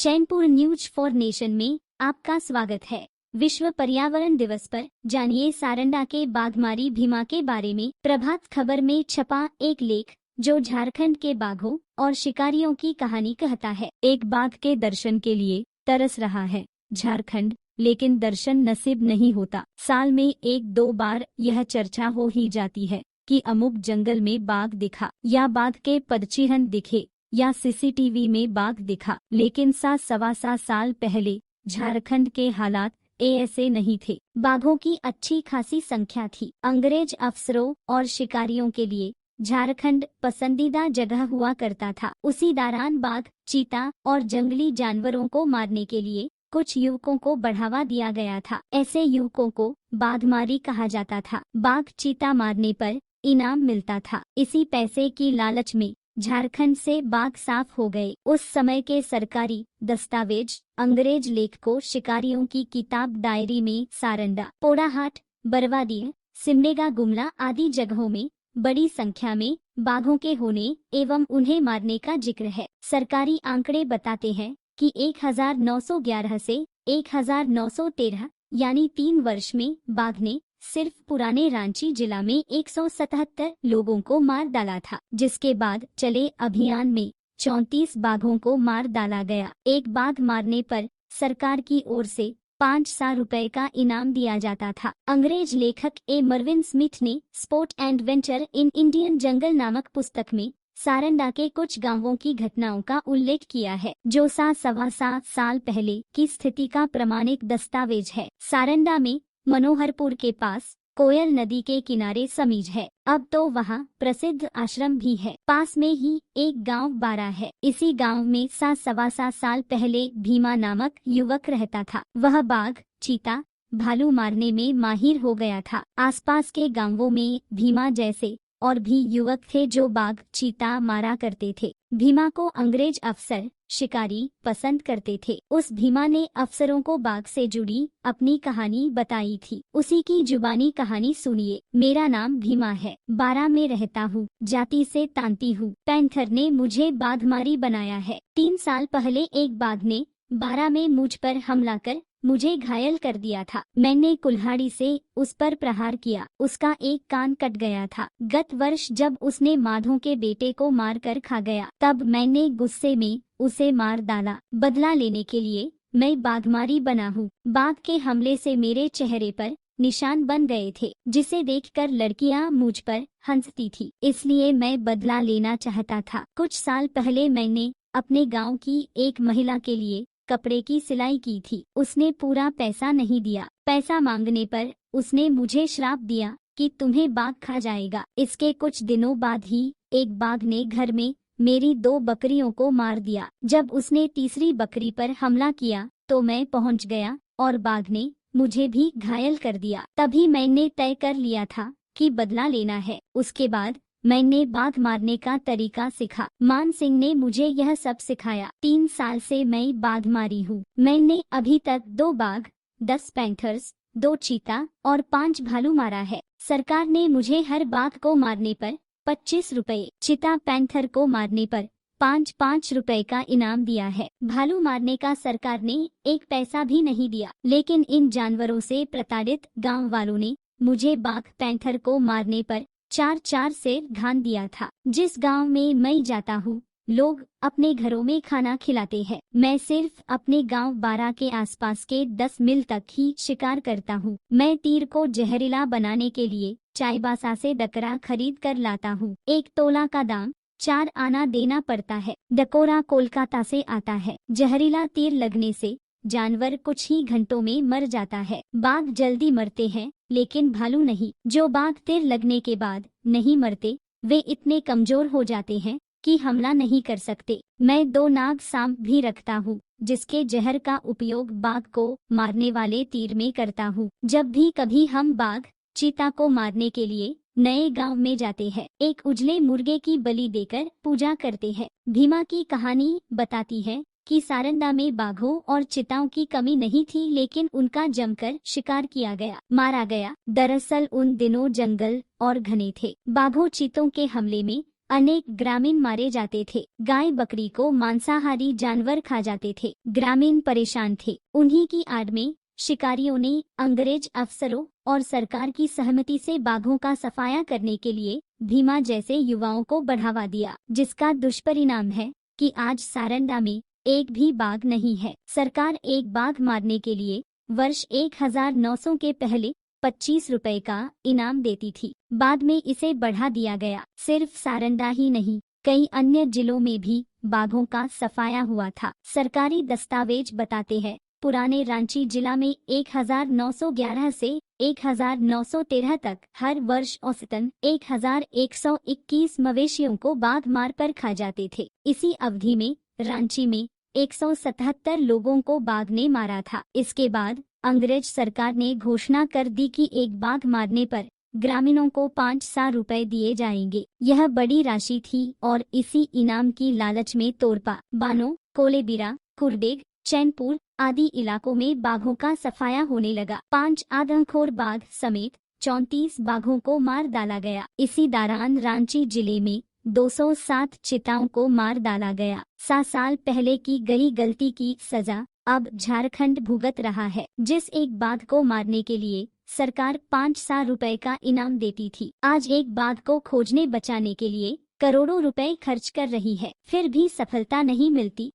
Chainpur news for nation में आपका स्वागत है। विश्व पर्यावरण दिवस पर जानिए सारंडा के बाघमारी भीमा के बारे में। प्रभात खबर में छपा एक लेख जो झारखंड के बाघों और शिकारियों की कहानी कहता है। एक बाघ के दर्शन के लिए तरस रहा है झारखंड, लेकिन दर्शन नसीब नहीं होता। साल में एक दो बार यह चर्चा हो ही जाती है कि अमुक जंगल में बाघ दिखा, या बाघ के पदचिह्न दिखे, या सीसीटीवी में बाघ दिखा। लेकिन 7-7.25 साल पहले झारखंड के हालात ऐसे नहीं थे। बाघों की अच्छी खासी संख्या थी। अंग्रेज अफसरों और शिकारियों के लिए झारखंड पसंदीदा जगह हुआ करता था। उसी दौरान बाघ, चीता और जंगली जानवरों को मारने के लिए कुछ युवकों को बढ़ावा दिया गया था। ऐसे युवकों को बाघमारी कहा जाता था। बाघ, चीता मारने पर इनाम मिलता था। इसी पैसे की लालच में झारखंड से बाघ साफ हो गए। उस समय के सरकारी दस्तावेज अंग्रेज लेखकों शिकारियों की किताब डायरी में सारंडा, पोड़ाहाट, बरवाडीह, सिमडेगा, गुमला आदि जगहों में बड़ी संख्या में बाघों के होने एवं उन्हें मारने का जिक्र है। सरकारी आंकड़े बताते हैं कि 1911 से 1913 यानी 3 वर्ष में बाघ ने सिर्फ पुराने रांची जिला में 177 लोगों को मार डाला था, जिसके बाद चले अभियान में 34 बाघों को मार डाला गया। एक बाघ मारने पर सरकार की ओर से 500 रुपए का इनाम दिया जाता था। अंग्रेज लेखक ए मर्विन स्मिथ ने sport and venture in Indian jungle नामक पुस्तक में सारंडा के कुछ गांवों की घटनाओं का उल्लेख किया है, जो 7-7.25 साल पहले की स्थिति का प्रमाणिक दस्तावेज है। सारंडा में मनोहरपुर के पास कोयल नदी के किनारे समीज है। अब तो वहाँ प्रसिद्ध आश्रम भी है। पास में ही एक गांव बारा है। इसी गांव में 7-7.25 साल पहले भीमा नामक युवक रहता था। वह बाघ, चीता, भालू मारने में माहिर हो गया था। आसपास के गांवों में भीमा जैसे और भी युवक थे जो बाघ, चीता मारा करते थे। भीमा को अंग्रेज अफसर, शिकारी पसंद करते थे। उस भीमा ने अफसरों को बाघ से जुड़ी अपनी कहानी बताई थी। उसी की जुबानी कहानी सुनिए। मेरा नाम भीमा है, बारा में रहता हूँ, जाति से तांती हूँ। पैंथर ने मुझे बाघमारी बनाया है। 3 साल पहले एक बाघ ने बारा में मुझ पर हमला कर मुझे घायल कर दिया था। मैंने कुल्हाड़ी से उस पर प्रहार किया, उसका एक कान कट गया था। गत वर्ष जब उसने माधो के बेटे को मार कर खा गया, तब मैंने गुस्से में उसे मार डाला। बदला लेने के लिए मैं बाघमारी बना हूँ। बाघ के हमले से मेरे चेहरे पर निशान बन गए थे, जिसे देखकर लड़कियां मुझ पर हंसती थी, इसलिए मैं बदला लेना चाहता था। कुछ साल पहले मैंने अपने गाँव की एक महिला के लिए कपड़े की सिलाई की थी। उसने पूरा पैसा नहीं दिया। पैसा मांगने पर उसने मुझे श्राप दिया कि तुम्हें बाघ खा जाएगा। इसके कुछ दिनों बाद ही एक बाघ ने घर में मेरी 2 बकरियों को मार दिया। जब उसने तीसरी बकरी पर हमला किया तो मैं पहुंच गया और बाघ ने मुझे भी घायल कर दिया। तभी मैंने तय कर लिया था कि बदला लेना है। उसके बाद मैंने बाघ मारने का तरीका सीखा। मान सिंह ने मुझे यह सब सिखाया। 3 साल से मैं बाघ मारी हूँ। मैंने अभी तक 2 बाघ, 10 पैंथर्स, 2 चीता और 5 भालू मारा है। सरकार ने मुझे हर बाघ को मारने पर 25 रुपए, चीता पैंथर को मारने पर 5-5 रुपए का इनाम दिया है। भालू मारने का सरकार ने 1 पैसा भी नहीं दिया। लेकिन इन जानवरों से प्रताड़ित गाँव वालों ने मुझे बाघ, पैंथर को मारने पर 4-4 से घान दिया था। जिस गांव में मैं जाता हूँ, लोग अपने घरों में खाना खिलाते हैं। मैं सिर्फ अपने गांव बारा के आसपास के 10 मील तक ही शिकार करता हूँ। मैं तीर को जहरीला बनाने के लिए चाईबासा से डकरा खरीद कर लाता हूँ। 1 तोला का दाम 4 आना देना पड़ता है। डकोरा कोलकाता से आता है। जहरीला तीर लगने से जानवर कुछ ही घंटों में मर जाता है। बाघ जल्दी मरते हैं, लेकिन भालू नहीं। जो बाघ तीर लगने के बाद नहीं मरते, वे इतने कमजोर हो जाते हैं कि हमला नहीं कर सकते। मैं 2 नाग सांप भी रखता हूँ, जिसके जहर का उपयोग बाघ को मारने वाले तीर में करता हूँ। जब भी कभी हम बाघ, चीता को मारने के लिए नए गांव में जाते हैं, एक उजले मुर्गे की बलि देकर पूजा करते हैं। भीमा की कहानी बताती है कि सारंडा में बाघों और चीताओं की कमी नहीं थी, लेकिन उनका जमकर शिकार किया गया, मारा गया। दरअसल उन दिनों जंगल और घने थे। बाघों, चीतों के हमले में अनेक ग्रामीण मारे जाते थे। गाय बकरी को मांसाहारी जानवर खा जाते थे। ग्रामीण परेशान थे। उन्हीं की आड़ में शिकारियों ने अंग्रेज अफसरों और सरकार की सहमति से बाघों का सफाया करने के लिए भीमा जैसे युवाओं को बढ़ावा दिया, जिसका दुष्परिणाम है कि आज सारंडा में एक भी बाघ नहीं है। सरकार एक बाघ मारने के लिए वर्ष 1900 के पहले 25 रुपए का इनाम देती थी। बाद में इसे बढ़ा दिया गया। सिर्फ सारंडा ही नहीं, कई अन्य जिलों में भी बाघों का सफाया हुआ था। सरकारी दस्तावेज बताते हैं पुराने रांची जिला में 1911 से 1913 तक हर वर्ष औसतन 1121 मवेशियों को बाघ मार कर खा जाते थे। इसी अवधि में रांची में 177 लोगों को बाघ ने मारा था। इसके बाद अंग्रेज सरकार ने घोषणा कर दी कि एक बाघ मारने पर ग्रामीणों को 500 रुपए दिए जाएंगे। यह बड़ी राशि थी और इसी इनाम की लालच में तोरपा, बानो, कोलेबिरा, कुरडेग, चैनपुर आदि इलाकों में बाघों का सफाया होने लगा। 5 आदमखोर बाघ समेत 34 बाघों को मार डाला गया। इसी दौरान रांची जिले में 207 चिताओं को मार डाला गया। 7 साल पहले की गई गलती की सजा अब झारखंड भुगत रहा है। जिस एक बाघ को मारने के लिए सरकार 500 रुपए का इनाम देती थी, आज एक बाघ को खोजने बचाने के लिए करोड़ों रुपए खर्च कर रही है, फिर भी सफलता नहीं मिलती।